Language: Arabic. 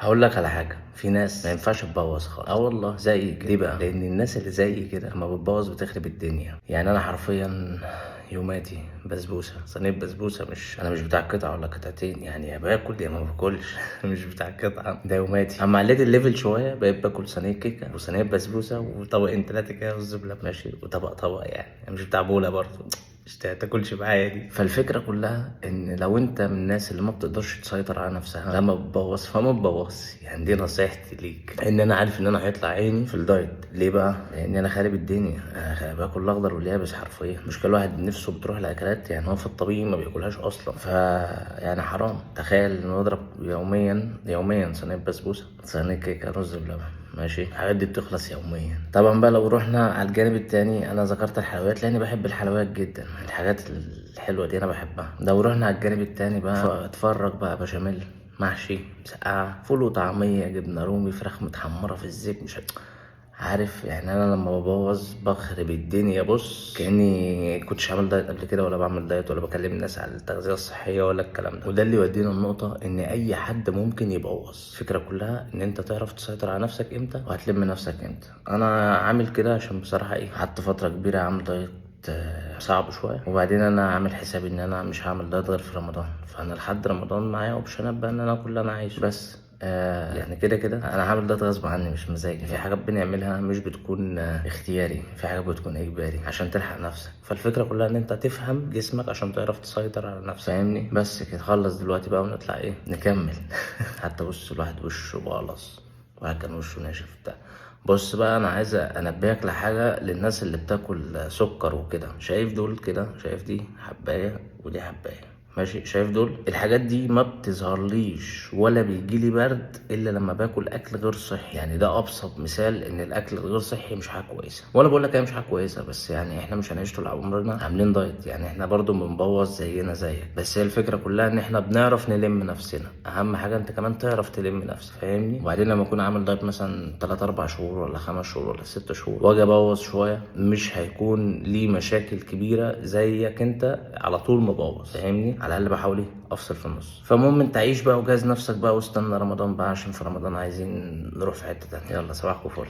هقول لك على حاجه، في ناس ما ينفعش تبوظ خالص. والله زي كده. ليه بقى؟ لان الناس اللي زي كده لما بتبوظ بتخرب الدنيا. يعني انا حرفيا يوماتي بسبوسه، صينيه بسبوسه. مش انا مش بتاع قطعه ولا قطعتين، يعني يا باكل يا ما باكلش. مش بتاع قطعه، ده يوماتي. اما عليت الليفل شويه بقيت باكل صينيه كيكه وصينيه بسبوسه وطبقين ثلاثه كده رز بلبن ماشي، وطبق طبق. يعني مش بتاع بوله برضه، مش تاكلش معايا دي. فالفكره كلها ان لو انت من الناس اللي ما بتقدرش تسيطر على نفسها لما بتبوظ فما تبوظ. يعني دي نصيحتي ليك، ان انا عارف ان انا هيطلع عيني في الدايت. ليه بقى؟ لان انا خارب الدنيا. أنا باكل الاخضر واليابس حرفيا. مش كل واحد نفسه بتروح لاكلات يعني هو في الطبيعي ما بياكلهاش اصلا. يعني حرام. تخيل انه يضرب يوميا صينيه بسبوسه، صينيه كيكه، رز بلبن ماشي. الحاجات دي بتخلص يوميا. طبعا بقى لو رحنا على الجانب التاني، انا ذكرت الحلويات لاني بحب الحلويات جدا. الحاجات الحلوه دي انا بحبها. لو رحنا على الجانب التاني بقى، اتفرج بقى بشاميل، محشي، مسقعه، فول وطعميه، جبنه رومي، فراخ متحمره في الزيت. مش عارف يعني انا لما ببوظ بخرب الدنيا. بص كاني كنتش عامل دايت قبل كده، ولا بعمل دايت، ولا بكلم الناس على التغذيه الصحيه ولا الكلام ده. وده اللي يودينا النقطه ان اي حد ممكن يبوظ. الفكره كلها ان انت تعرف تسيطر على نفسك امتى وهتلم نفسك امتى. انا عامل كده عشان بصراحه قعدت فتره كبيره عامل دايت صعب شويه، وبعدين انا عامل حسابي ان انا مش هعمل دايت غير في رمضان. فانا لحد رمضان معايا اوبشنات بقى ان انا اكل اللي انا عايزه. بس يعني كده انا عامل ده غصب عني مش مزاجي. في حاجات بنعملها مش بتكون اختياري، في حاجات بتكون اجباري عشان تلحق نفسك. فالفكره كلها ان انت تفهم جسمك عشان تعرف تسيطر على نفسك. فاهمني؟ بس كده. خلص دلوقتي بقى ونطلع نكمل. حتى بص الواحد وشه بقلص، واحد كان وشه ناشف بتاع. بص بقى انا عايز انبهك لحاجه للناس اللي بتاكل سكر وكده. شايف دول كده؟ شايف دي حبايه ودي حبايه ماشي؟ شايف دول؟ الحاجات دي ما بتظهرليش ولا بيجيلي برد الا لما باكل اكل غير صحي. يعني ده ابسط مثال ان الاكل الغير صحي مش حاجه كويسه. وانا بقول لك هي مش حاجه كويسه، بس يعني احنا مش هنعيش طول عمرنا عاملين دايت. يعني احنا برضو بنبوظ زينا زيك. بس هي الفكره كلها ان احنا بنعرف نلم نفسنا. اهم حاجه انت كمان تعرف تلم نفسك. فاهمني؟ وبعدين لما اكون عامل دايت مثلا 3 4 شهور ولا 5 شهور ولا 6 شهور واجي ابوظ شويه، مش هيكون ليه مشاكل كبيره زيك انت على طول مبوظ. فاهمني؟ على الاقل بحاول افصل في النص. فالمهم انت عيش بقى وجهز نفسك بقى واستنى رمضان بقى، عشان في رمضان عايزين نروح في حته تانيه. يلا صباحكم فل.